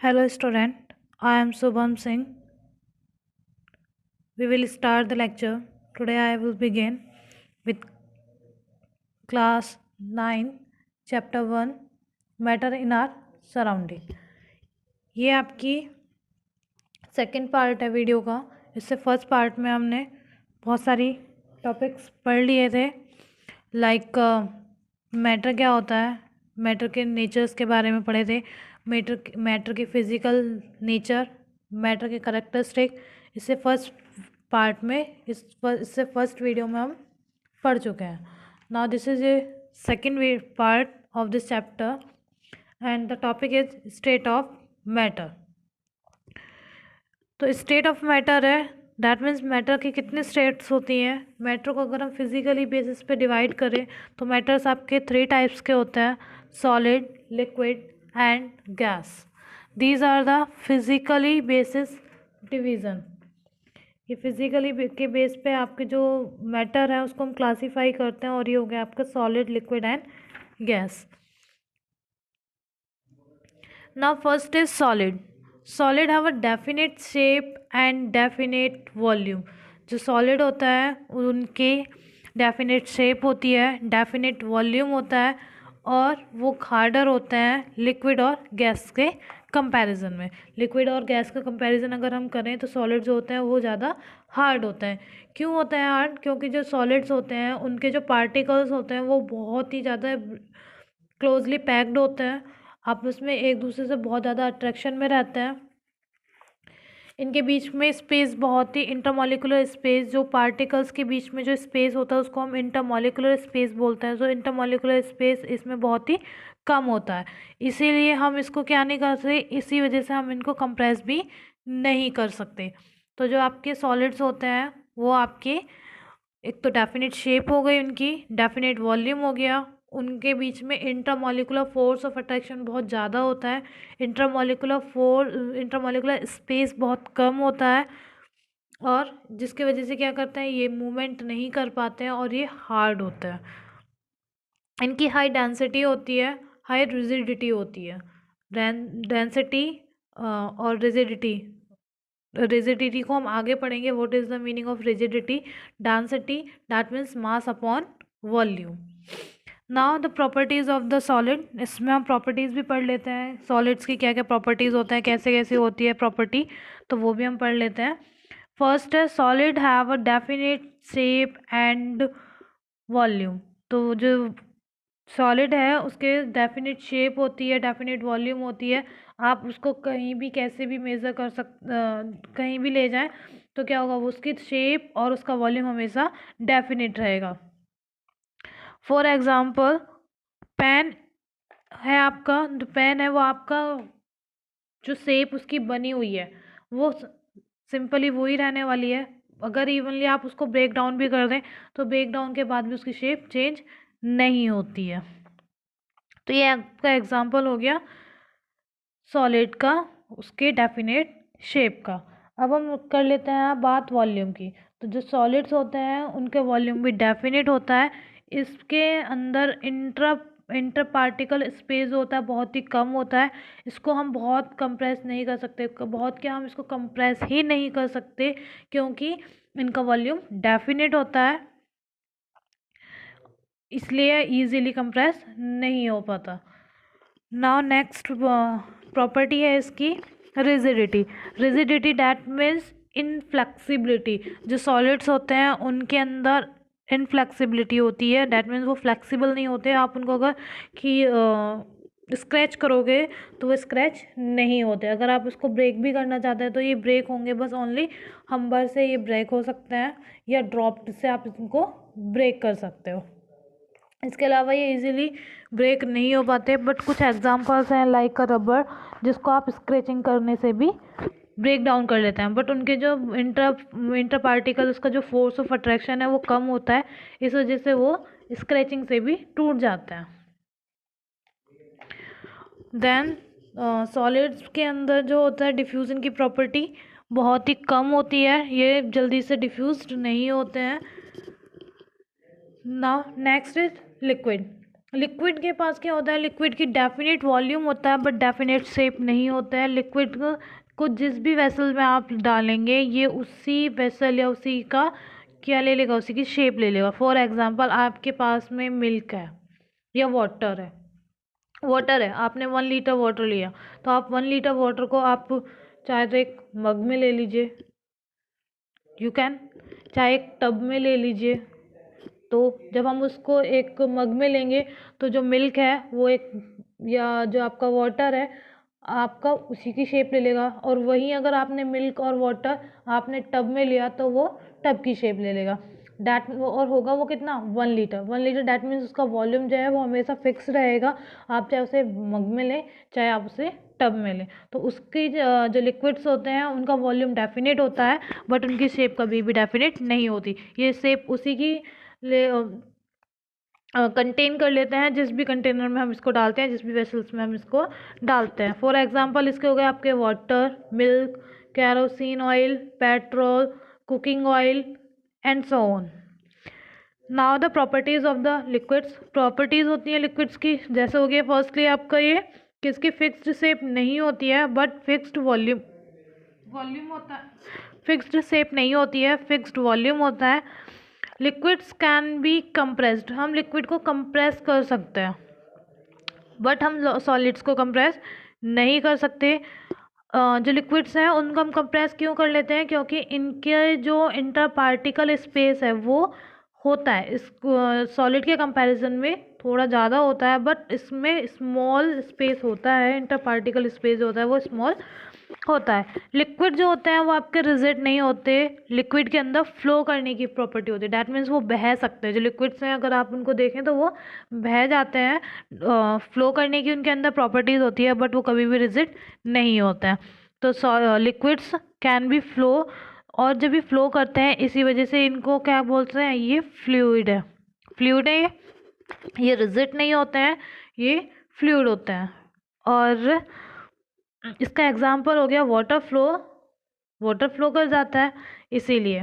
Hello student, I am Subham Singh. We will start the lecture. Today I will begin with class 9 chapter 1 matter in our surrounding. ये आपकी second part है video का. इससे first part में हमने बहुत सारी टॉपिक्स पढ़ लिए थे लाइक मैटर क्या होता है, मैटर के नेचर्स के बारे में पढ़े थे, मैटर की फिजिकल नेचर, मैटर के करेक्टरिस्टिक. इससे फर्स्ट पार्ट में इससे फर्स्ट वीडियो में हम पढ़ चुके हैं. Now this is a second part of this chapter and the topic is state of matter. तो स्टेट ऑफ मैटर है, दैट मीन्स मैटर की कितनी स्टेट्स होती हैं. मैटर को अगर हम फिजिकली बेसिस पे डिवाइड करें तो मैटर्स आपके 3 टाइप्स के होते हैं: solid, liquid and gas. These are the physically basis division. ये फिजिकली के बेस पे आपके जो मैटर है उसको हम क्लासीफाई करते हैं और ये हो गया आपका solid, liquid and gas. Now first is solid. Solid have a definite shape and definite volume. जो सॉलिड होता है उनकी डेफिनेट शेप होती है, डेफिनेट वॉल्यूम होता है और वो हार्डर होते हैं लिक्विड और गैस के कंपैरिजन में. लिक्विड और गैस का कंपैरिजन अगर हम करें तो सॉलिड जो होते हैं वो ज़्यादा हार्ड होते हैं. क्यों होते हैं हार्ड? क्योंकि जो सॉलिड्स होते हैं उनके जो पार्टिकल्स होते हैं वो बहुत ही ज़्यादा क्लोजली पैक्ड होते हैं, आपस में एक दूसरे से बहुत ज़्यादा अट्रैक्शन में रहते हैं. इनके बीच में स्पेस बहुत ही इंटरमॉलिकुलर स्पेस, जो पार्टिकल्स के बीच में जो स्पेस होता है उसको हम इंटरमॉलिकुलर स्पेस बोलते हैं. जो इंटरमॉलिकुलर स्पेस इसमें बहुत ही कम होता है, इसीलिए हम इसको क्या नहीं कर सकते, इसी वजह से हम इनको कंप्रेस भी नहीं कर सकते. तो जो आपके सॉलिड्स होते हैं वो आपके एक तो डेफिनेट शेप हो गई, उनकी डेफिनेट वॉल्यूम हो गया, उनके बीच में इंटरमॉलिकुलर फोर्स ऑफ अट्रैक्शन बहुत ज़्यादा होता है, इंटरमॉलिकुलर स्पेस बहुत कम होता है और जिसकी वजह से क्या करते हैं ये मूवमेंट नहीं कर पाते हैं और ये हार्ड होता है. इनकी हाई डेंसिटी होती है, हाई रिजिडिटी होती है. डेंसिटी और रिजिडिटी को हम आगे पढ़ेंगे. What is the meaning of rigidity? Density that means mass upon volume. Now the properties of the solid. इसमें हम प्रॉपर्टीज़ भी पढ़ लेते हैं, सॉलिड्स की क्या क्या प्रॉपर्टीज़ होता है, कैसे कैसे होती है प्रॉपर्टी, तो वो भी हम पढ़ लेते हैं. फर्स्ट है solid have a definite shape and volume. तो जो सॉलिड है उसके डेफिनेट शेप होती है, डेफिनेट वॉल्यूम होती है. आप उसको कहीं भी कैसे भी मेज़र कहीं भी ले जाएं तो क्या होगा, वो उसकी शेप और उसका वॉल्यूम हमेशा डेफिनेट रहेगा. फॉर एग्ज़ाम्पल पेन है आपका, जो पेन है वो आपका जो शेप उसकी बनी हुई है वो सिंपली वही रहने वाली है. अगर इवनली आप उसको ब्रेक डाउन भी कर दें तो ब्रेक डाउन के बाद भी उसकी शेप चेंज नहीं होती है. तो ये आपका एग्जांपल हो गया सॉलिड का, उसके डेफिनेट शेप का. अब हम कर लेते हैं बात वॉल्यूम की. तो जो सॉलिड्स होते हैं उनके वॉल्यूम भी डेफिनेट होता है. इसके अंदर इंटर पार्टिकल स्पेस होता है, बहुत ही कम होता है. इसको हम बहुत कंप्रेस नहीं कर सकते, बहुत क्या, हम इसको कंप्रेस ही नहीं कर सकते क्योंकि इनका वॉल्यूम डेफिनेट होता है, इसलिए इजीली कंप्रेस नहीं हो पाता. नाउ नेक्स्ट प्रॉपर्टी है इसकी rigidity. Rigidity that means inflexibility. जो सॉलिड्स होते हैं उनके अंदर इनफ्लेक्सिबिलिटी होती है, दैट मीन्स वो फ्लेक्सिबल नहीं होते. आप उनको अगर कि स्क्रैच करोगे तो वो स्क्रैच नहीं होते. अगर आप उसको ब्रेक भी करना चाहते हैं तो ये ब्रेक होंगे, बस ओनली हम्बर से ये ब्रेक हो सकते हैं या ड्रॉप से आप इनको ब्रेक कर सकते हो. इसके अलावा ये इजीली ब्रेक नहीं हो पाते. बट कुछ एग्जांपल्स हैं लाइक अ रबर, जिसको आप स्क्रैचिंग करने से भी ब्रेक डाउन कर लेते हैं, बट उनके जो इंटर पार्टिकल, उसका जो फोर्स ऑफ अट्रैक्शन है वो कम होता है, इस वजह से वो स्क्रैचिंग से भी टूट जाते हैं. देन सॉलिड्स के अंदर जो होता है डिफ्यूज़न की प्रॉपर्टी बहुत ही कम होती है, ये जल्दी से डिफ्यूज्ड नहीं होते हैं. Now next is liquid. Liquid के पास क्या होता है, लिक्विड की डेफिनेट वॉल्यूम होता है बट डेफिनेट शेप नहीं होता है। लिक्विड को जिस भी वेसल में आप डालेंगे ये उसी वेसल या उसी का क्या ले लेगा, उसी की शेप ले लेगा। फॉर एग्जांपल आपके पास में मिल्क है या वाटर है आपने 1 लीटर वाटर लिया, तो आप 1 लीटर वाटर को आप चाहे तो एक मग में ले लीजिए, यू कैन, चाहे एक टब में ले लीजिए। तो जब हम उसको एक मग में लेंगे तो जो मिल्क है वो एक, या जो आपका वाटर है आपका उसी की शेप ले लेगा, और वहीं अगर आपने मिल्क और वाटर आपने टब में लिया तो वो टब की शेप ले लेगा। डैट और होगा वो कितना, 1 लीटर। 1 लीटर डैट मीन्स उसका वॉल्यूम जो है वो हमेशा फिक्स रहेगा, आप चाहे उसे मग में लें चाहे आप उसे टब में लें। तो उसकी जो लिक्विड्स होते हैं उनका वॉल्यूम डेफिनेट होता है बट उनकी शेप कभी भी डेफिनेट नहीं होती। ये शेप उसी की ले कंटेन कर लेते हैं जिस भी कंटेनर में हम इसको डालते हैं, जिस भी वेसल्स में हम इसको डालते हैं। फॉर एग्जांपल इसके हो गए आपके water, milk, kerosene oil, petrol, cooking oil and so on. Now the properties of the liquids. Properties होती हैं लिक्विड्स की, जैसे हो गया फर्स्टली आपका ये कि इसकी फिक्स्ड शेप नहीं होती है बट फिक्स्ड वॉल्यूम होता है। फिक्स्ड शेप नहीं होती है, फिक्स्ड वॉल्यूम होता है। लिक्विड्स कैन बी कंप्रेस्ड, हम लिक्विड को कंप्रेस कर सकते हैं बट हम सॉलिड्स को कंप्रेस नहीं कर सकते। जो लिक्विड्स हैं उनको हम कंप्रेस क्यों कर लेते हैं, क्योंकि इनके जो इंटर पार्टिकल स्पेस है वो होता है इस सॉलिड के कंपैरिजन में थोड़ा ज़्यादा होता है, बट इसमें स्मॉल स्पेस होता है, इंटर पार्टिकल स्पेस होता है वो स्मॉल होता है। लिक्विड जो होते हैं वो आपके रिजिड नहीं होते, लिक्विड के अंदर फ्लो करने की प्रॉपर्टी होती है, डैट मीन्स वो बह सकते हैं। जो लिक्विड्स हैं अगर आप उनको देखें तो वो बह जाते हैं, फ्लो करने की उनके अंदर प्रॉपर्टीज़ होती है बट वो कभी भी रिजिड नहीं होते हैं। तो लिक्विड्स कैन बी फ्लो, और जब भी फ्लो करते हैं इसी वजह से इनको क्या बोलते हैं, ये फ्लूइड है। फ्लूइड है ये रिजिड नहीं होते हैं, ये फ्लूइड होते हैं। और इसका एग्जांपल हो गया वाटर फ्लो कर जाता है इसीलिए।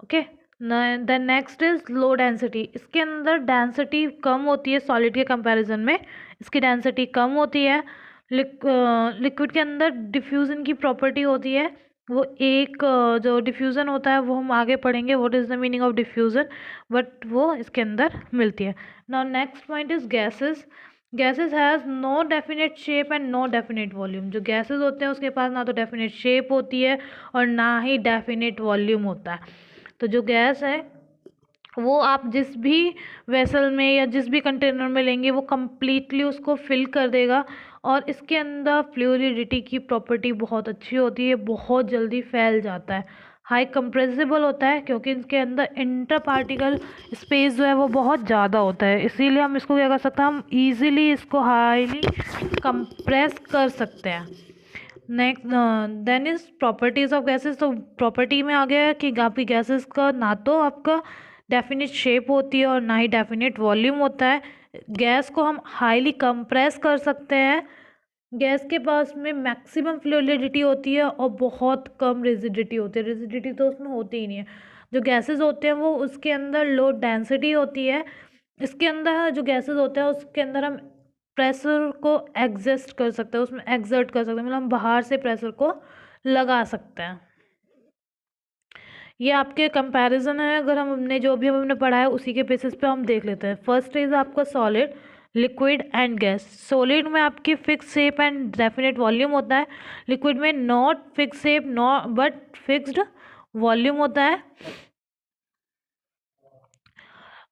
Okay, the next is low density. इसके अंदर डेंसिटी कम होती है सॉलिड के कंपैरिजन में, इसकी डेंसिटी कम होती है। लिक्विड के अंदर डिफ्यूज़न की प्रॉपर्टी होती है, वो एक जो डिफ्यूज़न होता है वो हम आगे पढ़ेंगे what is the meaning of diffusion, but वो इसके अंदर मिलती है। Now next point is gases. Gases has no definite shape and no definite volume. जो गैसेस होते हैं उसके पास ना तो डेफिनेट शेप होती है और ना ही डेफिनेट वॉल्यूम होता है। तो जो गैस है वो आप जिस भी वेसल में या जिस भी कंटेनर में लेंगे वो कम्प्लीटली उसको फिल कर देगा, और इसके अंदर फ्लूइडिटी की प्रॉपर्टी बहुत अच्छी होती है, बहुत जल्दी फैल जाता है, हाई कंप्रेसिबल होता है क्योंकि इसके अंदर इंटर पार्टिकल स्पेस जो है वो बहुत ज़्यादा होता है, इसीलिए हम इसको क्या कर सकते हैं, हम ईजिली इसको हाईली कंप्रेस कर सकते हैं। Next then is properties of gases. तो प्रॉपर्टी में आ गया कि आपकी गैसेस का ना तो आपका डेफिनेट शेप होती है और ना ही डेफिनेट वॉल्यूम होता है। गैस को हम हाईली कंप्रेस कर सकते हैं, गैस के पास में मैक्सिमम फ्लूइडिटी होती है और बहुत कम रिजिडिटी होती है, रिजिडिटी तो उसमें होती ही नहीं है। जो गैसेस होते हैं वो उसके अंदर लो डेंसिटी होती है, इसके अंदर जो गैसेस होते हैं उसके अंदर हम प्रेशर को एग्जस्ट कर सकते हैं, उसमें एग्जर्ट कर सकते हैं, मतलब हम बाहर से प्रेशर को लगा सकते हैं। ये आपके कंपैरिजन है, अगर हमने जो भी हमने पढ़ा है उसी के बेसिस पे हम देख लेते हैं। फर्स्ट इज आपका solid, liquid and gas. Solid में आपकी fix shape and definite volume होता है, लिक्विड में not fix shape not but fixed volume होता है,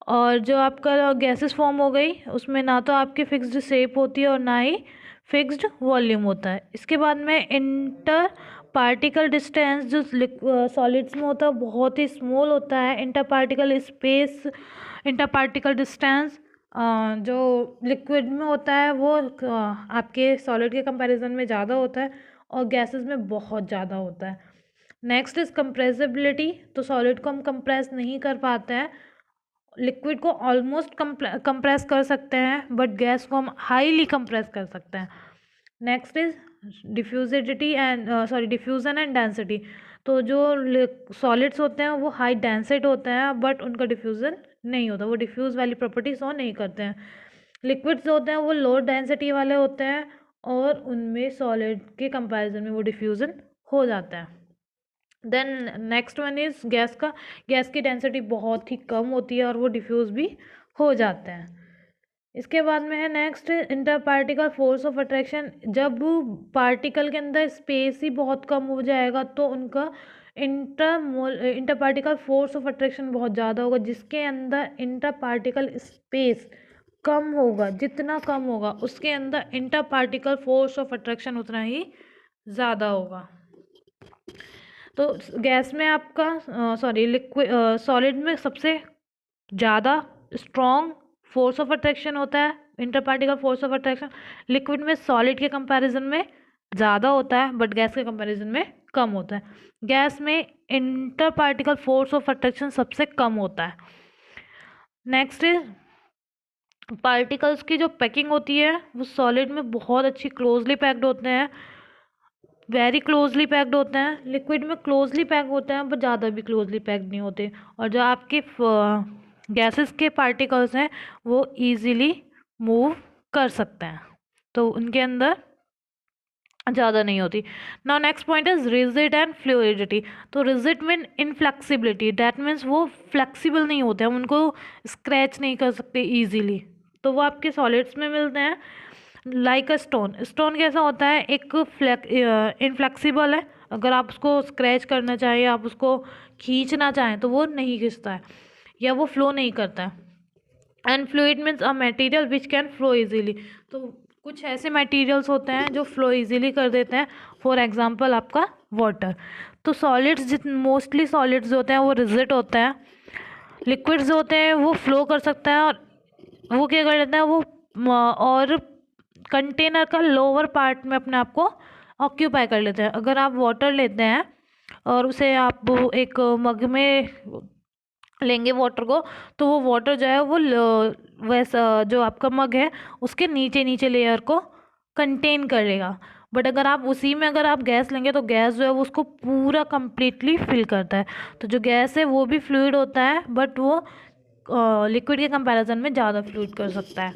और जो आपका गैसेस फॉर्म हो गई उसमें ना तो आपकी फिक्स्ड शेप होती है और ना ही फिक्स्ड वॉल्यूम होता है। इसके बाद में इंटर पार्टिकल डिस्टेंस जो सॉलिड्स में होता है बहुत ही स्मॉल होता है, inter particle space, inter particle distance जो लिक्विड में होता है वो आपके सॉलिड के कंपैरिजन में ज़्यादा होता है और गैसेस में बहुत ज़्यादा होता है। Next is compressibility. तो सॉलिड को हम कंप्रेस नहीं कर पाते हैं, लिक्विड को ऑलमोस्ट कंप्रेस कर सकते हैं बट गैस को हम हाईली कंप्रेस कर सकते हैं। Next is diffusivity and diffusion and density. तो जो सॉलिड्स होते हैं वो हाई डेंसिट होते हैं बट उनका डिफ्यूज़न नहीं होता, वो डिफ्यूज़ वाली प्रॉपर्टी शो नहीं करते हैं। लिक्विड्स होते हैं वो लो डेंसिटी वाले होते हैं और उनमें सॉलिड के कंपैरिजन में वो डिफ्यूज़न हो जाता है। Then next one is gas का। गैस की डेंसिटी बहुत ही कम होती है और वो डिफ्यूज़ भी हो जाते हैं। इसके बाद में है next inter particle force of attraction. जब पार्टिकल के अंदर स्पेस ही बहुत कम हो जाएगा तो उनका inter particle force of attraction बहुत ज़्यादा होगा। जिसके अंदर इंटर पार्टिकल स्पेस कम होगा, जितना कम होगा उसके अंदर inter particle force of attraction उतना ही ज़्यादा होगा। तो गैस में आपका लिक्विड सॉलिड में सबसे ज़्यादा स्ट्रॉन्ग फोर्स ऑफ अट्रैक्शन होता है, inter particle force of attraction. Liquid में सॉलिड के कंपैरिजन में ज़्यादा होता है बट गैस के कंपैरिजन में कम होता है। गैस में inter particle force of attraction सबसे कम होता है। नेक्स्ट इज पार्टिकल्स की जो पैकिंग होती है वो सॉलिड में बहुत अच्छी क्लोजली पैक्ड होते हैं, वेरी क्लोजली पैक्ड होते हैं। लिक्विड में क्लोजली पैक होते हैं बट ज़्यादा भी क्लोजली पैक्ड नहीं होते। और जो आपके गैसेस के पार्टिकल्स हैं वो इजीली मूव कर सकते हैं, तो उनके अंदर ज़्यादा नहीं होती। Now next point is rigid and fluidity. तो rigid mean inflexibility, that means वो फ्लेक्सिबल नहीं होते, हम उनको स्क्रैच नहीं कर सकते ईजीली, तो वो आपके सॉलिड्स में मिलते हैं। Like a stone. स्टोन कैसा होता है, एक इनफ्लेक्सिबल है, अगर आप उसको स्क्रैच करना चाहें, आप उसको खींचना चाहें तो वो नहीं खींचता है या वो फ्लो नहीं करता है। And fluid means a material which can flow easily. तो कुछ ऐसे मटेरियल्स होते हैं जो फ्लो इजीली कर देते हैं, फॉर एग्जांपल आपका वाटर। तो सॉलिड्स मोस्टली सॉलिड्स होते हैं वो रिजिड होते हैं। लिक्विड्स होते हैं वो फ्लो कर सकता है और वो क्या कर लेते हैं वो और कंटेनर का लोअर पार्ट में अपने आप को ऑक्यूपाई कर लेते हैं। अगर आप वाटर लेते हैं और उसे आप एक मग में लेंगे वाटर को, तो वो वाटर जो है वो वैसा जो आपका मग है उसके नीचे नीचे लेयर को कंटेन करेगा। बट अगर आप उसी में अगर आप गैस लेंगे तो गैस जो है वो उसको पूरा कंप्लीटली फिल करता है। तो जो गैस है वो भी फ्लूइड होता है बट वो लिक्विड के कंपैरिजन में ज़्यादा फ्लूइड कर सकता है।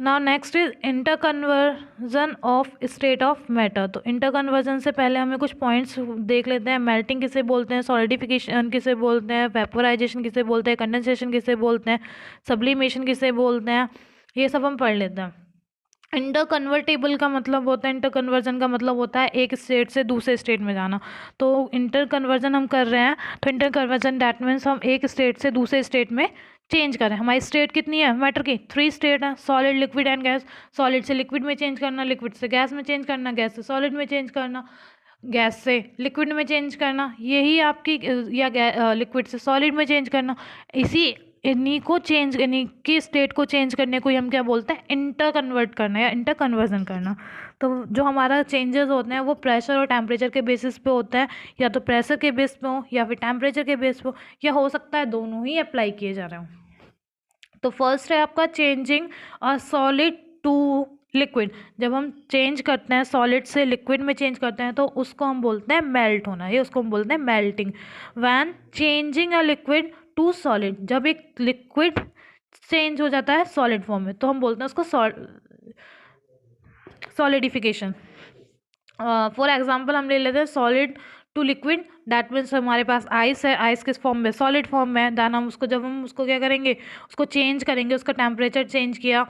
Now next is inter conversion of state of matter. तो इंटर कन्वर्जन से पहले हमें कुछ पॉइंट्स देख लेते हैं। मेल्टिंग किसे बोलते हैं, सॉलिडिफिकेशन किसे बोलते हैं, वेपोराइजेशन किसे बोलते हैं, कंडेंसेशन किसे बोलते हैं, सब्लिमेशन किसे बोलते हैं, ये सब हम पढ़ लेते हैं। इंटर कन्वर्टेबल का मतलब होता है, इंटर कन्वर्जन का मतलब होता है एक स्टेट से दूसरे स्टेट में जाना। तो इंटर कन्वर्जन हम कर रहे हैं तो इंटर कन्वर्जन दैट मीन्स हम एक स्टेट से दूसरे स्टेट में चेंज करें। हमारी स्टेट कितनी है मैटर की, 3 स्टेट है, solid liquid and gas. Solid से लिक्विड में चेंज करना, लिक्विड से गैस में चेंज करना, गैस से सॉलिड में चेंज करना, गैस से लिक्विड में चेंज करना, यही आपकी या लिक्विड से सॉलिड में चेंज करना। इन्हीं को चेंज, इन्हीं की स्टेट को चेंज करने को ही हम क्या बोलते हैं, इंटर कन्वर्ट करना या इंटर कन्वर्जन करना। तो जो हमारा चेंजेस होते हैं वो प्रेशर और टेम्परेचर के बेसिस पे होता है, या तो प्रेशर के बेस पे हो या फिर टेम्परेचर के बेस पे हो, या हो सकता है दोनों ही अप्लाई किए जा रहे हों। तो फर्स्ट है आपका changing a solid to liquid. जब हम चेंज करते हैं सॉलिड से लिक्विड में चेंज करते हैं तो उसको हम बोलते हैं मेल्ट होना, ये उसको हम बोलते हैं melting. When changing a liquid to solid, जब एक लिक्विड चेंज हो जाता है सॉलिड फॉर्म में तो हम बोलते हैं उसको सॉलिडिफिकेशन। फॉर एग्जांपल हम ले लेते हैं solid to liquid, that means हमारे पास आइस है, आइस किस फॉर्म में, सॉलिड फॉर्म में है। देन हम उसको जब हम उसको क्या करेंगे, उसको चेंज करेंगे, उसका टेम्परेचर चेंज किया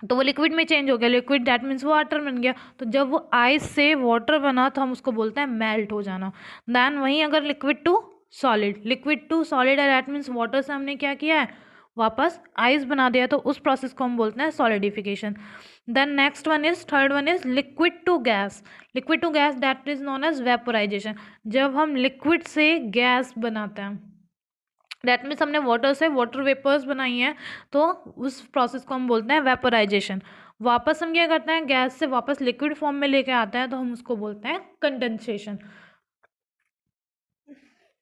तो वो लिक्विड में चेंज हो गया, लिक्विड दैट मीन्स वाटर बन गया। तो जब वो आइस से वाटर बना तो हम उसको बोलते हैं मेल्ट हो जाना। देन वहीं अगर liquid to solid, liquid to solid है दैट मीन्स वाटर से हमने क्या किया है, वापस आइस बना दिया, तो उस प्रोसेस को हम बोलते हैं solidification. Then next one is, third one is liquid to gas. Liquid to gas that is known as vaporisation. जब हम लिक्विड से गैस बनाते हैं दैट मीन्स हमने वाटर से वाटर वेपर्स बनाई हैं, तो उस प्रोसेस को हम बोलते हैं वेपोराइजेशन। वापस हम क्या करते हैं, गैस से वापस लिक्विड फॉर्म में लेके आते हैं तो हम उसको बोलते हैं कंडेंसेशन।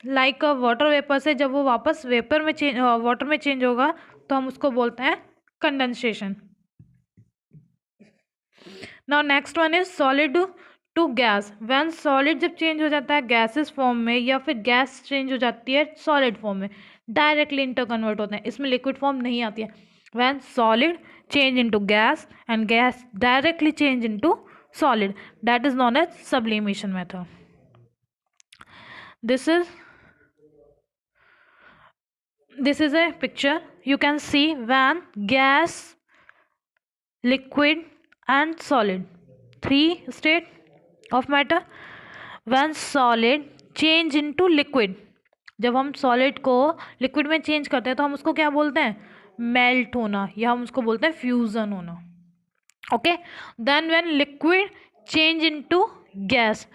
लाइक वाटर वेपर से जब वो वापस वेपर में चेंज, वाटर में चेंज होगा तो हम उसको बोलते हैं condensation. Now next one is solid to gas. When solid जब चेंज हो जाता है गैसेस फॉर्म में या फिर गैस चेंज हो जाती है सॉलिड फॉर्म में, डायरेक्टली इंटर कन्वर्ट होते हैं, इसमें लिक्विड फॉर्म नहीं आती है। When solid change into gas and gas directly change into solid, that is known as sublimation method. This is a picture. You can see when gas, liquid and solid, three state of matter. When solid change into liquid, जब हम solid को liquid में change करते हैं तो हम उसको क्या बोलते हैं? मेल्ट होना, या हम उसको बोलते हैं फ्यूजन होना। Okay, then when liquid change into gas,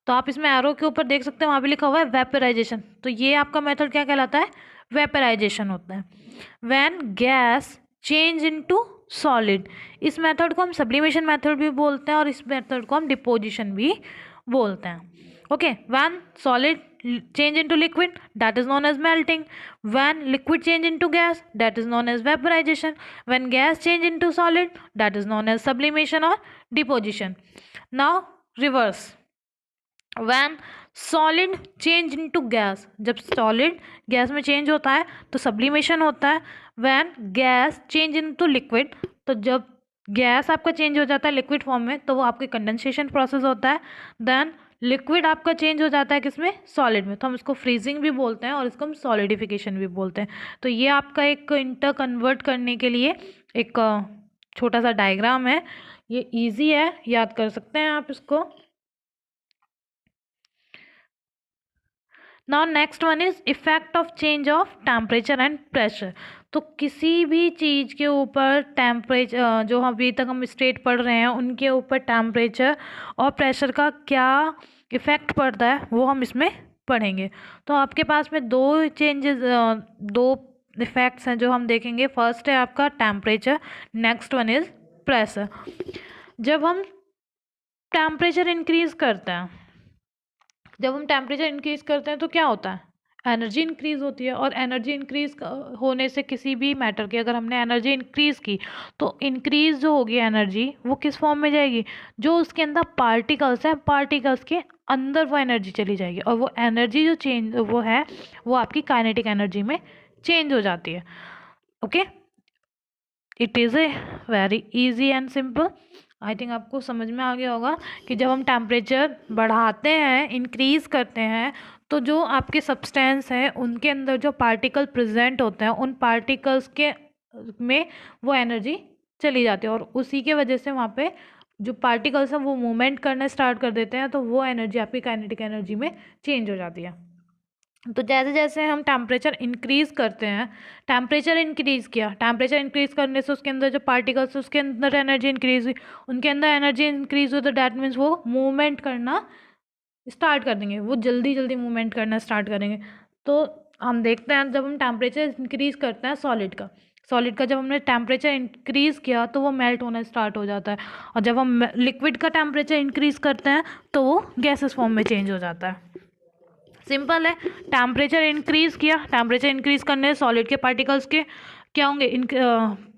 तो आप इसमें एरो के ऊपर देख सकते हैं, वहाँ पे लिखा हुआ है वेपराइजेशन, तो ये आपका मेथड क्या कहलाता है? वेपराइजेशन होता है। When gas change into solid, इस मेथड को हम सब्लिमेशन मेथड भी बोलते हैं और इस मेथड को हम डिपोजिशन भी बोलते हैं। Okay, when solid change into liquid, that is known as melting. When liquid change into gas, that is known as vaporization. When gas change into solid, that is known as sublimation or deposition. Now reverse. When solid change into gas, जब solid gas में change होता है तो sublimation होता है। When gas change into liquid, तो जब gas आपका चेंज हो जाता है लिक्विड फॉर्म में तो वो आपकी कंडेंसेशन प्रोसेस होता है। देन लिक्विड आपका चेंज हो जाता है किसमें? सॉलिड में, तो हम इसको फ्रीजिंग भी बोलते हैं और इसको हम सॉलिडिफिकेशन भी बोलते हैं। तो ये आपका एक इंटर कन्वर्ट करने के लिए एक छोटा सा डायग्राम है, ये इजी है, याद कर सकते हैं आप इसको। Now next one is effect of change of temperature and pressure. तो किसी भी चीज़ के ऊपर टेम्परेचर, जो अभी तक हम स्टेट पढ़ रहे हैं उनके ऊपर टेम्परेचर और प्रेशर का क्या इफ़ेक्ट पड़ता है वो हम इसमें पढ़ेंगे। तो आपके पास में दो चेंजेस, दो इफ़ेक्ट्स हैं जो हम देखेंगे। फर्स्ट है आपका temperature, next one is pressure. जब हम टेम्परेचर इंक्रीज़ करते हैं, जब हम टेम्परेचर इंक्रीज़ करते हैं तो क्या होता है? एनर्जी इंक्रीज़ होती है, और एनर्जी इंक्रीज़ होने से किसी भी मैटर की अगर हमने एनर्जी इंक्रीज़ की तो इंक्रीज़ जो होगी एनर्जी वो किस फॉर्म में जाएगी? जो उसके अंदर पार्टिकल्स हैं, पार्टिकल्स के अंदर वो एनर्जी चली जाएगी, और वो एनर्जी जो चेंज वो है वो आपकी काइनेटिक एनर्जी में चेंज हो जाती है। Okay, it is a very easy and simple. I think आपको समझ में आ गया होगा कि जब हम टेम्परेचर बढ़ाते हैं, इंक्रीज़ करते हैं, तो जो आपके सब्सटेंस हैं उनके अंदर जो पार्टिकल प्रेजेंट होते हैं उन पार्टिकल्स के में वो एनर्जी चली जाती है, और उसी के वजह से वहाँ पे जो पार्टिकल्स हैं वो मूवमेंट करना स्टार्ट कर देते हैं, तो वो एनर्जी आपकी काइनेटिक एनर्जी में चेंज हो जाती है। तो जैसे जैसे हम टेम्परेचर इंक्रीज़ करते हैं, टेम्परेचर इंक्रीज़ किया, टेम्परेचर इंक्रीज़ करने से उसके अंदर जो पार्टिकल्स उसके अंदर एनर्जी इंक्रीज़ हुई, उनके अंदर एनर्जी इंक्रीज़ हुई, तो डैट मीन्स वो मूवमेंट करना स्टार्ट कर देंगे, वो जल्दी जल्दी मूवमेंट करना स्टार्ट करेंगे। तो हम देखते हैं जब हम टेम्परेचर इंक्रीज़ करते हैं सॉलिड का जब हमने टेम्परेचर इंक्रीज़ किया तो वो मेल्ट होना स्टार्ट हो जाता है, और जब हम लिक्विड का टेम्परेचर इंक्रीज़ करते हैं तो वो गैसेस फॉर्म में चेंज हो जाता है। सिंपल है, टेम्परेचर इंक्रीज़ किया, टेम्परेचर इंक्रीज़ करने से सॉलिड के पार्टिकल्स के क्या होंगे?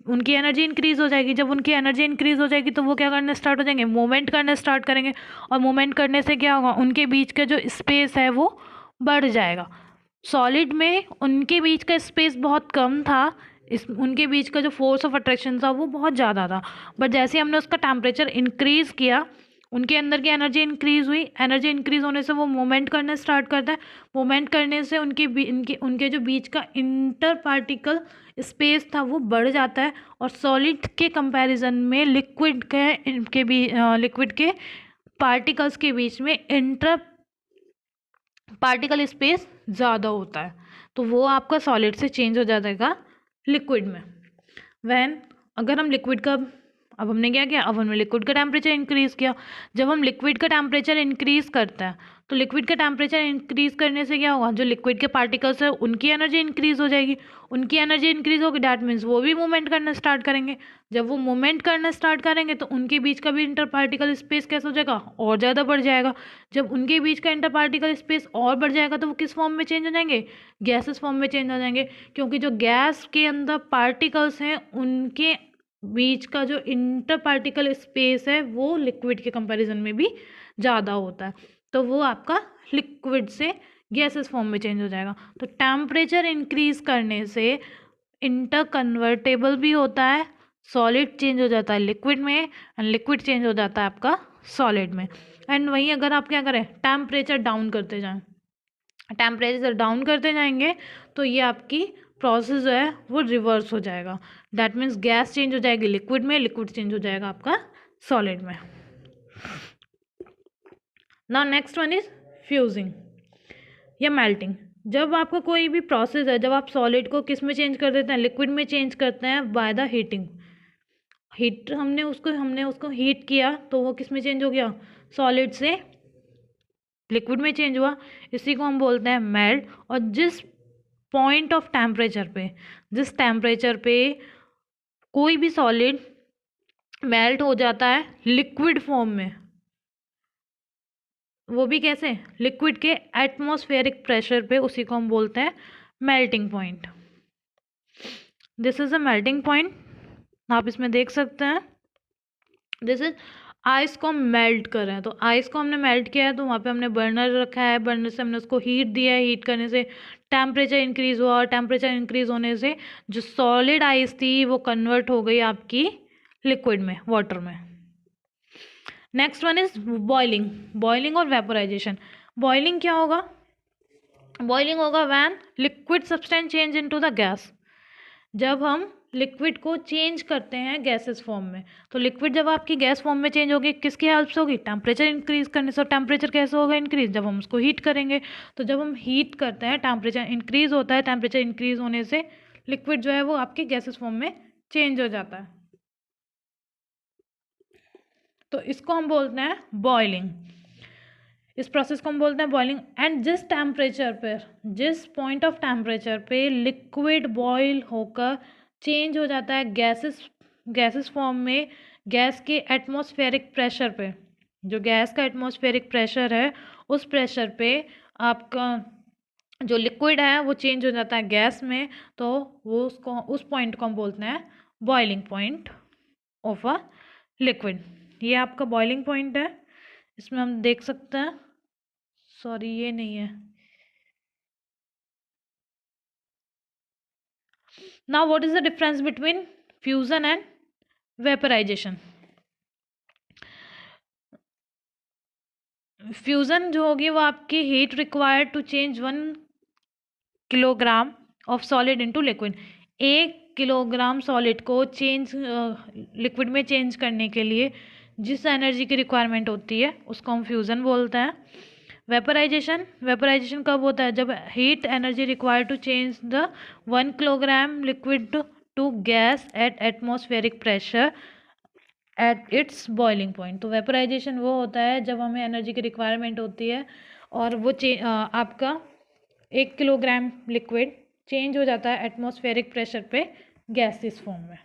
उनकी एनर्जी इंक्रीज़ हो जाएगी। जब उनकी एनर्जी इंक्रीज़ हो जाएगी तो वो क्या करने स्टार्ट हो जाएंगे? मूवमेंट करने स्टार्ट करेंगे, और मूवमेंट करने से क्या होगा? उनके बीच का जो स्पेस है वो बढ़ जाएगा। सॉलिड में उनके बीच का स्पेस बहुत कम था, उनके बीच का जो फोर्स ऑफ अट्रैक्शन था वो बहुत ज़्यादा था, बट जैसे हमने उसका टेम्परेचर इंक्रीज़ किया उनके अंदर की एनर्जी इंक्रीज़ हुई, एनर्जी इंक्रीज़ होने से वो मूवमेंट करना स्टार्ट करता है, मूवमेंट करने से उनके जो बीच का इंटर पार्टिकल स्पेस था वो बढ़ जाता है, और सॉलिड के कंपैरिजन में लिक्विड के पार्टिकल्स के बीच में इंटर पार्टिकल स्पेस ज़्यादा होता है, तो वो आपका सॉलिड से चेंज हो जाएगा लिक्विड में। अगर हम लिक्विड का, अब हमने क्या किया? अब हमने लिक्विड का टेम्परेचर इंक्रीज़ किया। जब हम लिक्विड का टेम्परेचर इंक्रीज़ करते हैं तो लिक्विड का टेम्परेचर इंक्रीज़ करने से क्या होगा? जो लिक्विड के पार्टिकल्स है उनकी एनर्जी इंक्रीज़ हो जाएगी, उनकी एनर्जी इंक्रीज़ होगी, डैट मीन्स वो भी मूवमेंट करना स्टार्ट करेंगे। जब वो मूवमेंट करना स्टार्ट करेंगे तो उनके बीच का भी इंटर पार्टिकल स्पेस कैसा हो जाएगा? और ज़्यादा बढ़ जाएगा। जब उनके बीच का इंटर पार्टिकल स्पेस और बढ़ जाएगा तो वो किस फॉर्म में चेंज हो जाएंगे? गैसेस फॉर्म में चेंज हो जाएंगे, क्योंकि जो गैस के अंदर पार्टिकल्स हैं उनके बीच का जो इंटर पार्टिकल स्पेस है वो लिक्विड के कंपैरिजन में भी ज़्यादा होता है, तो वो आपका लिक्विड से गैसेस फॉर्म में चेंज हो जाएगा। तो टेम्परेचर इंक्रीज करने से इंटर कन्वर्टेबल भी होता है, सॉलिड चेंज हो जाता है लिक्विड में, एंड लिक्विड चेंज हो जाता है आपका सॉलिड में। एंड वहीं अगर आप क्या करें, टेम्परेचर डाउन करते जाएं, टेम्परेचर डाउन करते जाएंगे तो ये आपकी प्रोसेस जो है वो रिवर्स हो जाएगा। दैट मीन्स गैस चेंज हो जाएगी लिक्विड में, लिक्विड चेंज हो जाएगा आपका सॉलिड में। Now next one is fusing या मेल्टिंग। जब आपका कोई भी प्रोसेस है, जब आप सॉलिड को किस में चेंज कर देते हैं, लिक्विड में चेंज करते हैं बाय द हीटिंग। हमने उसको हीट किया तो वो किस में चेंज हो गया, सॉलिड से लिक्विड में चेंज हुआ, इसी को हम बोलते हैं मेल्ट। और जिस पॉइंट ऑफ टेम्परेचर पे, जिस टेम्परेचर पे कोई भी सॉलिड मेल्ट हो जाता है लिक्विड फॉर्म में, वो भी कैसे, लिक्विड के एटमॉस्फेरिक प्रेशर पे, उसी को हम बोलते हैं melting point. This is a melting point, आप इसमें देख सकते हैं। दिस इज आइस को हम मेल्ट कर रहे हैं, तो आइस को हमने मेल्ट किया है तो वहाँ पे हमने बर्नर रखा है, बर्नर से हमने उसको हीट दिया है, हीट करने से टेम्परेचर इंक्रीज हुआ, और टेम्परेचर इंक्रीज होने से जो सॉलिड आइस थी वो कन्वर्ट हो गई आपकी लिक्विड में, वाटर में। Next one is boiling. Boiling और वेपोराइजेशन। बॉइलिंग क्या होगा, बॉइलिंग होगा when liquid substance change into the gas. जब हम लिक्विड को चेंज करते हैं गैसेस फॉर्म में, तो लिक्विड जब आपकी गैस फॉर्म में चेंज होगी किसकी हेल्प से होगी, टेम्परेचर इंक्रीज करने से। टेम्परेचर कैसे होगा इंक्रीज, जब हम उसको हीट करेंगे। तो जब हम हीट करते हैं टेम्परेचर इंक्रीज होता है, टेम्परेचर इंक्रीज होने से लिक्विड जो है वो आपके गैसेस फॉर्म में चेंज हो जाता है, तो इसको हम बोलते हैं बॉइलिंग। इस प्रोसेस को हम बोलते हैं बॉइलिंग। एंड जिस टेम्परेचर पर, जिस पॉइंट ऑफ टेम्परेचर पे लिक्विड बॉयल होकर चेंज हो जाता है गैसेस फॉर्म में, गैस के एटमॉस्फेरिक प्रेशर पे, जो गैस का एटमॉस्फेरिक प्रेशर है उस प्रेशर पे आपका जो लिक्विड है वो चेंज हो जाता है गैस में, तो वो उस पॉइंट को हम बोलते हैं boiling point of a liquid. ये आपका बॉइलिंग पॉइंट है, इसमें हम देख सकते हैं, सॉरी ये नहीं है। Now what is the difference between fusion and vaporization. Fusion जो होगी वो आपकी heat required to change 1 kilogram of solid into liquid. 1 kilogram solid को चेंज लिक्विड में चेंज करने के लिए जिस एनर्जी की रिक्वायरमेंट होती है उसको हम फ्यूजन बोलते हैं। वेपराइजेशन कब होता है, जब heat energy required to change the 1 kilogram liquid to gas at atmospheric pressure at its boiling point. तो वेपराइजेशन वो होता है जब हमें एनर्जी की रिक्वायरमेंट होती है और वो आपका 1 किलोग्राम लिक्विड चेंज हो जाता है एटमॉस्फेरिक प्रेशर पे गैसेस फॉर्म में।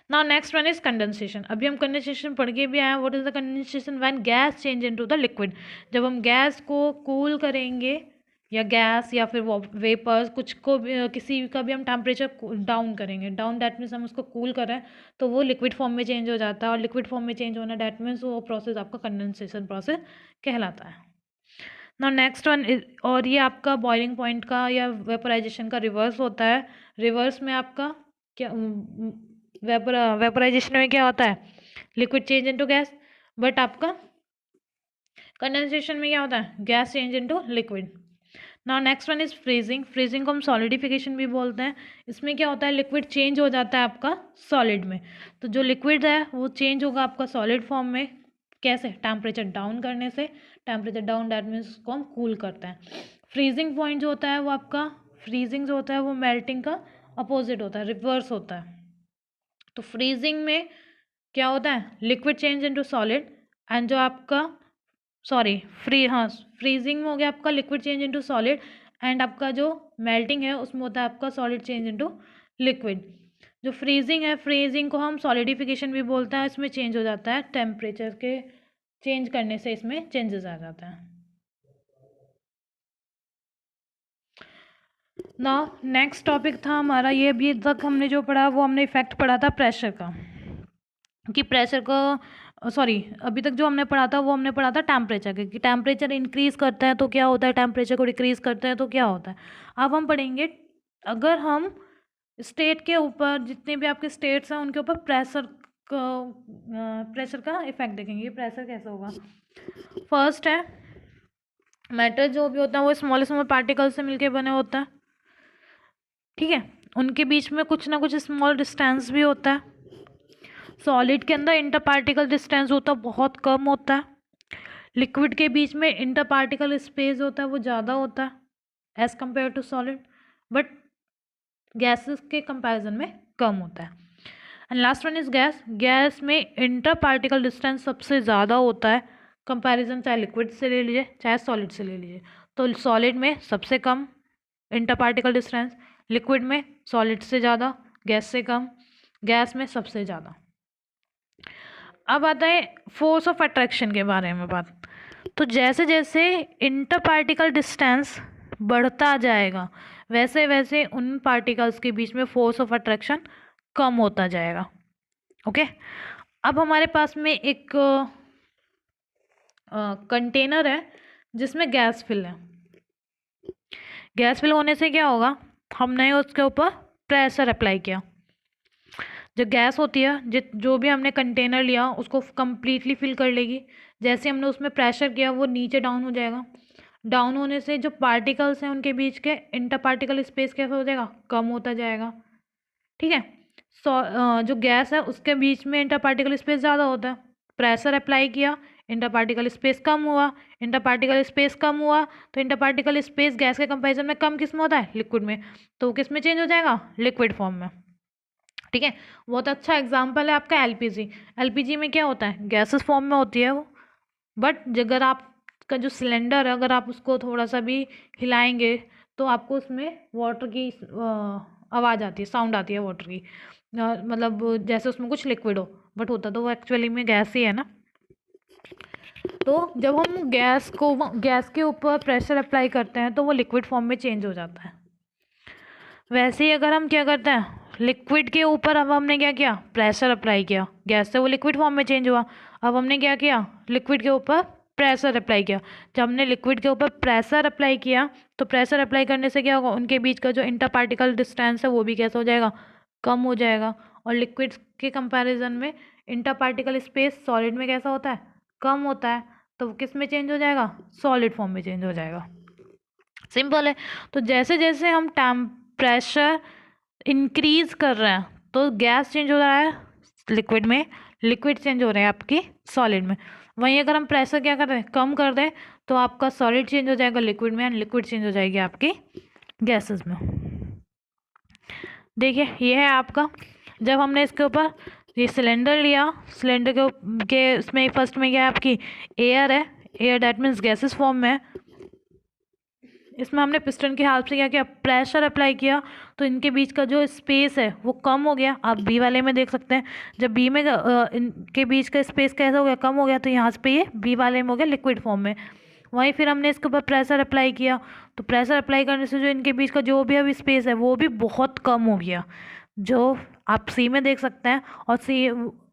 Now next one is condensation. अभी हम कंडेंसेशन पढ़ के भी आए हैं। What is the condensation, when gas change into the liquid. जब हम गैस को कूल करेंगे, या गैस या फिर वेपर्स, कुछ को भी किसी का भी हम टेम्परेचर डाउन करेंगे, डाउन दैट मीन्स हम उसको कूल कर रहे हैं, तो वो लिक्विड फॉर्म में चेंज हो जाता है, और लिक्विड फॉर्म में चेंज होना दैट मीन्स वो प्रोसेस आपका कंडेंसेशन प्रोसेस कहलाता है। ना नेक्स्ट वन, और ये आपका बॉइलिंग पॉइंट का या वेपराइजेशन का रिवर्स होता है। रिवर्स में आपका क्या, वेपराइजेशन में क्या होता है, liquid change into gas, but आपका कंडेंसेशन में क्या होता है, gas change into liquid. Now next one is freezing. Freezing को हम सॉलिडिफिकेशन भी बोलते हैं। इसमें क्या होता है, लिक्विड चेंज हो जाता है आपका सॉलिड में। तो जो लिक्विड है वो चेंज होगा आपका सॉलिड फॉर्म में, कैसे, टेम्परेचर डाउन करने से। टेम्परेचर डाउन दैट मीन्स उसको हम कूल करते हैं। फ्रीजिंग पॉइंट जो होता है वो आपका, फ्रीजिंग जो होता है वो मेल्टिंग का अपोजिट होता है, रिवर्स होता है। तो फ्रीजिंग में क्या होता है, liquid change into solid, and जो आपका फ्रीजिंग में हो गया आपका liquid change into solid, and आपका जो मेल्टिंग है उसमें होता है आपका सॉलिड चेंज इनटू लिक्विड। जो फ्रीजिंग है, फ्रीजिंग को हम सॉलिडिफिकेशन भी बोलते हैं। इसमें चेंज हो जाता है, टेम्परेचर के चेंज करने से इसमें चेंजेस आ जाते हैं। ना नेक्स्ट टॉपिक था हमारा, ये अभी तक हमने जो पढ़ा वो हमने इफेक्ट पढ़ा था प्रेशर का। कि प्रेशर को सॉरी अभी तक जो हमने पढ़ा था वो हमने पढ़ा था टेम्परेचर के, कि टेम्परेचर इंक्रीज़ करता है तो क्या होता है, टेम्परेचर को डिक्रीज़ करता है तो क्या होता है। अब हम पढ़ेंगे अगर हम स्टेट के ऊपर, जितने भी आपके स्टेट्स हैं उनके ऊपर प्रेशर का इफेक्ट देखेंगे। प्रेशर कैसा होगा। फर्स्ट है मैटर जो भी होता है वो स्मॉलेस्ट स्मॉल पार्टिकल से मिलके बने होता है, ठीक है। उनके बीच में कुछ ना कुछ स्मॉल डिस्टेंस भी होता है। सॉलिड के अंदर इंटर पार्टिकल डिस्टेंस होता है बहुत कम होता है। लिक्विड के बीच में इंटर पार्टिकल स्पेस होता है वो ज़्यादा होता है as compare to solid, but gases के कंपैरिजन में कम होता है। And last one is gas. Gas में इंटर पार्टिकल डिस्टेंस सबसे ज़्यादा होता है कंपैरिजन, चाहे लिक्विड से ले लीजिए चाहे सॉलिड से ले लीजिए। तो सॉलिड में सबसे कम इंटर पार्टिकल डिस्टेंस, लिक्विड में सॉलिड से ज़्यादा, गैस से कम, गैस में सबसे ज़्यादा। अब आता है फोर्स ऑफ अट्रैक्शन के बारे में बात। तो जैसे जैसे इंटर पार्टिकल डिस्टेंस बढ़ता जाएगा वैसे वैसे उन पार्टिकल्स के बीच में फोर्स ऑफ अट्रैक्शन कम होता जाएगा। ओके, अब हमारे पास में एक कंटेनर है जिसमें गैस फिल है। गैस फिल होने से क्या होगा, हमने उसके ऊपर प्रेशर अप्लाई किया। जो गैस होती है जो भी हमने कंटेनर लिया उसको कम्प्लीटली फिल कर लेगी। जैसे हमने उसमें प्रेशर किया वो नीचे डाउन हो जाएगा। डाउन होने से जो पार्टिकल्स हैं उनके बीच के इंटर पार्टिकल स्पेस कैसा हो जाएगा, कम होता जाएगा, ठीक है। जो गैस है उसके बीच में इंटर पार्टिकल स्पेस ज़्यादा होता है। प्रेशर अप्लाई किया, इंटर पार्टिकल स्पेस कम हुआ। इंटर पार्टिकल स्पेस कम हुआ तो इंटर पार्टिकल स्पेस गैस के कंपैरिजन में कम किस में होता है, लिक्विड में। तो किस में चेंज हो जाएगा, लिक्विड फॉर्म में, ठीक है। बहुत अच्छा एग्जाम्पल है आपका एलपीजी। एलपीजी में क्या होता है, गैसेस फॉर्म में होती है वो, बट अगर आपका जो सिलेंडर है अगर आप उसको थोड़ा सा भी हिलाएंगे तो आपको उसमें वाटर की आवाज़ आती है, साउंड आती है वाटर की, मतलब जैसे उसमें कुछ लिक्विड हो, बट होता तो वो एक्चुअली में गैस ही है ना। तो जब हम गैस के ऊपर प्रेशर अप्लाई करते हैं तो वो लिक्विड फॉर्म में चेंज हो जाता है। वैसे ही अगर हम क्या करते हैं, लिक्विड के ऊपर अब हमने क्या किया, प्रेशर अप्लाई किया, गैस से वो लिक्विड फॉर्म में चेंज हुआ। अब हमने क्या किया, लिक्विड के ऊपर प्रेशर अप्लाई किया। जब हमने लिक्विड के ऊपर प्रेशर अप्लाई किया तो प्रेशर अप्लाई करने से क्या होगा, उनके बीच का जो इंटर पार्टिकल डिस्टेंस है वो भी कैसा हो जाएगा, कम हो जाएगा। और लिक्विड के कंपैरिजन में इंटर पार्टिकल स्पेस सॉलिड में कैसा होता है, कम होता है। तो वो किस में चेंज हो जाएगा, सॉलिड फॉर्म में चेंज हो जाएगा। सिंपल है। तो जैसे जैसे हम प्रेशर इंक्रीज कर रहे हैं तो गैस चेंज हो रहा है लिक्विड में, लिक्विड चेंज हो रहे हैं आपकी सॉलिड में। वहीं अगर हम प्रेशर क्या कर रहे हैं, कम कर दें तो आपका सॉलिड चेंज हो जाएगा लिक्विड में एंड लिक्विड चेंज हो जाएगी आपकी गैसेस में। देखिए ये है आपका, जब हमने इसके ऊपर ये सिलेंडर लिया, सिलेंडर के इसमें फर्स्ट में क्या है आपकी एयर है, air that means gases form में है। इसमें हमने पिस्टन के हेल्प से क्या किया, प्रेशर अप्लाई किया तो इनके बीच का जो स्पेस है वो कम हो गया। आप बी वाले में देख सकते हैं, जब बी में इनके बीच का स्पेस कैसा हो गया, कम हो गया, तो यहाँ पे ये बी वाले में हो गया लिक्विड फॉर्म में। वहीं फिर हमने इसके ऊपर प्रेशर अप्लाई किया तो प्रेशर अप्लाई करने से जो इनके बीच का जो भी अभी स्पेस है वो भी बहुत कम हो गया, जो आप सी में देख सकते हैं।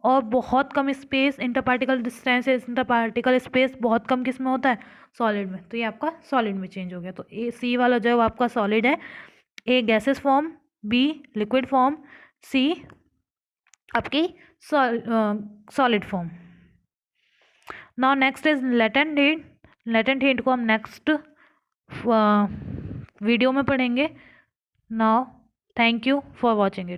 और बहुत कम space, inter particle distance, inter particle space बहुत कम किस में होता है, सॉलिड में। तो ये आपका सॉलिड में चेंज हो गया। तो ए सी वाला जो है वो आपका सॉलिड है, A gases form, B liquid form, C आपकी solid form. Now next is latent heat. Latent heat को हम नेक्स्ट वीडियो में पढ़ेंगे। Now thank you for watching it.